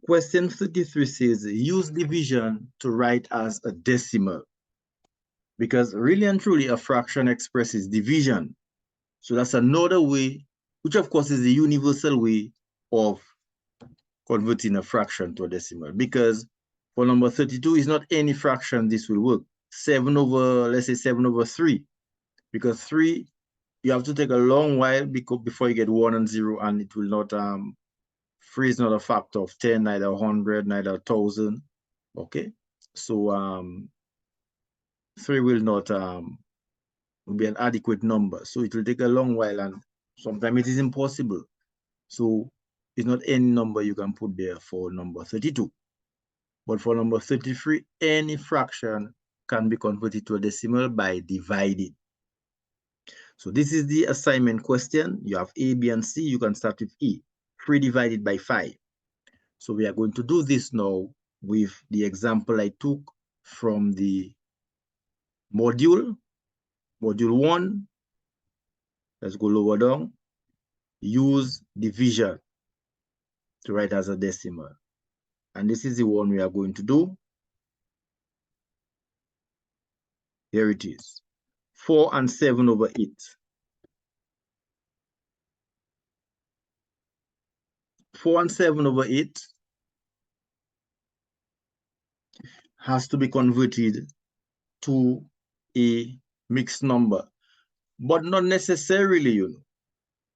Question 33 says, use division to write as a decimal. Because really and truly, a fraction expresses division. So that's another way, which of course is the universal way of converting a fraction to a decimal. Because for number 32, is not any fraction this will work. 7 over, let's say 7 over 3. Because 3, you have to take a long while before you get 1 and 0, and it will not, 3 is not a factor of 10, neither 100, neither 1,000. Okay, so 3 will not be an adequate number. So it will take a long while, and sometimes it is impossible. So it's not any number you can put there for number 32. But for number 33, any fraction can be converted to a decimal by dividing. So this is the assignment question. You have A, B, and C. You can start with E. 3 divided by 5. So we are going to do this now with the example I took from the module 1. Let's go lower down. Use division to write as a decimal. And this is the one we are going to do. Here it is. 4 and 7 over 8. 4 and 7 over 8 has to be converted to a mixed number, but not necessarily, you know,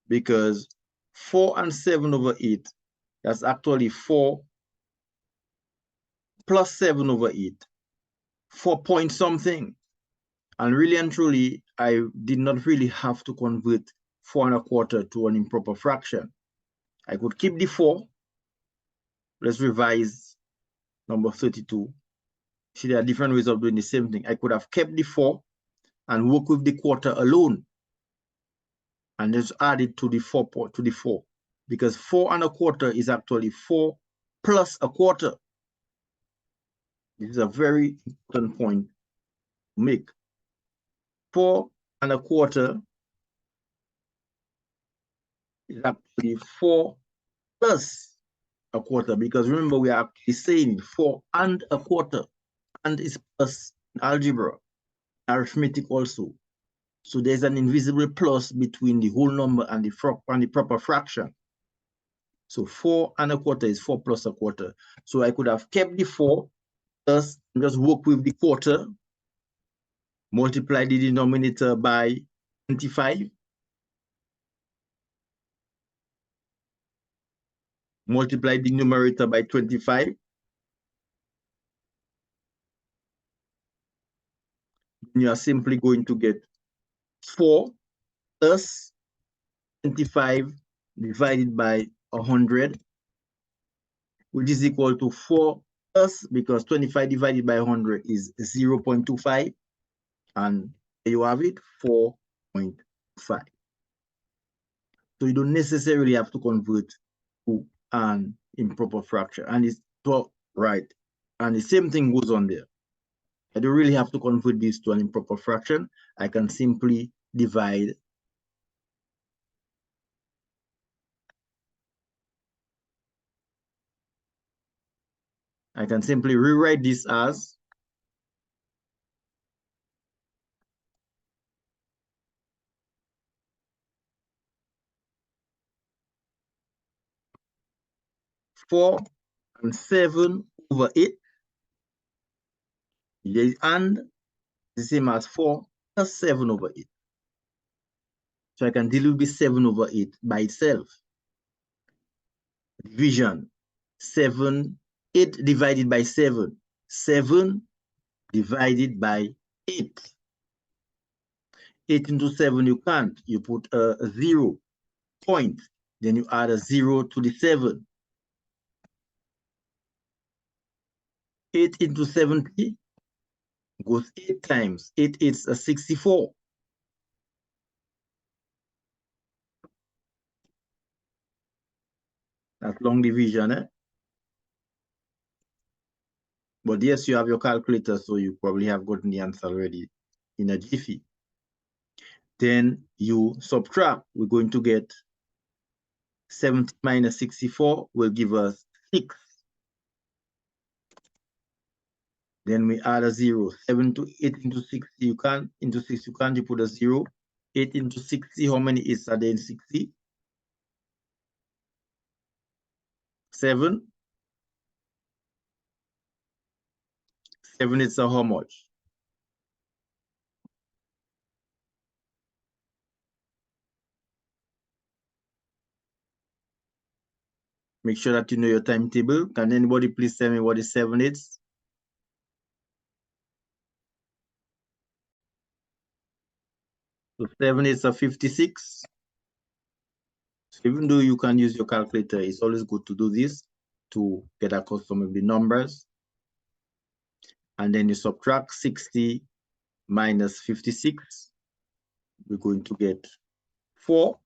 because 4 and 7 over 8, that's actually 4 plus 7 over 8, 4 point something. And really and truly, I did not really have to convert 4 1/4 to an improper fraction. I could keep the 4. Let's revise number 32. See, there are different ways of doing the same thing. I could have kept the 4 and work with the quarter alone, and just add it to the 4 because 4 1/4 is actually 4 plus 1/4. This is a very important point to make. 4 1/4 is actually 4 plus 1/4, because remember, we are actually saying 4 and 1/4, and it's plus algebra, arithmetic also. So there's an invisible plus between the whole number and the proper fraction. So 4 1/4 is 4 plus 1/4. So I could have kept the 4, plus just work with the quarter, multiply the denominator by 25, multiply the numerator by 25. You are simply going to get 4 plus 25 divided by 100, which is equal to 4 plus, because 25 divided by 100 is 0.25, and there you have it, 4.5. So you don't necessarily have to convert to an improper fraction, and it's right. And the same thing goes on there. I don't really have to convert this to an improper fraction. I can simply divide. I can simply rewrite this as 4 and 7 over 8, and the same as 4 plus 7 over 8. So I can deal with the 7 over 8 by itself. Division, 8 divided by 7, 7 divided by 8. 8 into 7 you can't. You put a 0 point, then you add a 0 to the 7. 8 into 70 goes 8 times. 8 is a 64. That's long division, eh? But yes, you have your calculator, so you probably have gotten the answer already in a jiffy. Then you subtract. We're going to get 70 minus 64 will give us 6. Then we add a 0. 7 to 8 into 60, you can't, into 6, you can't, you put a 0. 8 into 60, how many 8s are there in 60? 7. 7 is how much? Make sure that you know your timetable. Can anybody please tell me what is 7 is? So 7 is a 56. So even though you can use your calculator, it's always good to do this to get accustomed with the numbers. And then you subtract 60 minus 56. We're going to get 4.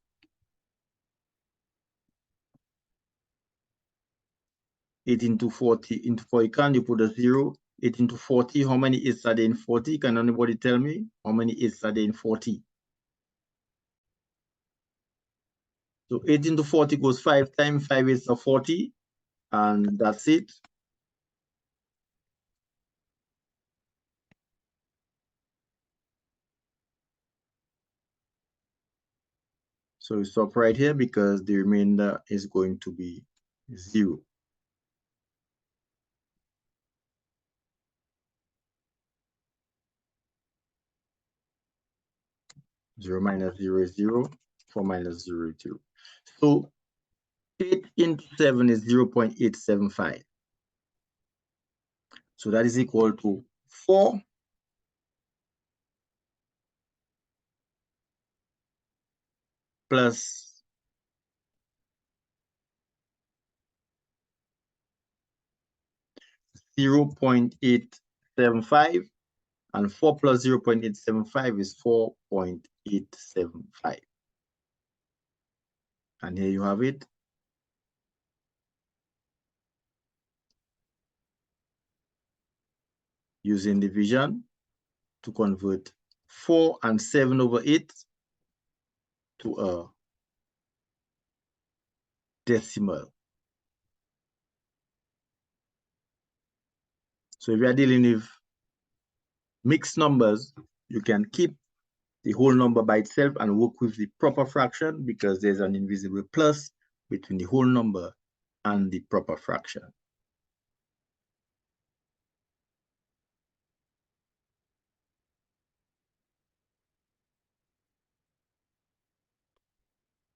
8 into 40 into 4, you can't, you put a 0. 8 into 40, how many 8s are there in 40? Can anybody tell me how many 8s are there in 40? So 8 into 40 goes 5 times, 5 is a 40, and that's it. So we stop right here because the remainder is going to be 0. 0 minus 0 is 0. 4 minus 0 is 0. So 8 into 7 is 0.875. So that is equal to 4 plus 0.875, and 4 plus 0.875 is 4.875. And here you have it. Using division to convert 4 and 7 over 8 to a decimal. So if you are dealing with mixed numbers, you can keep the whole number by itself and work with the proper fraction because there's an invisible plus between the whole number and the proper fraction.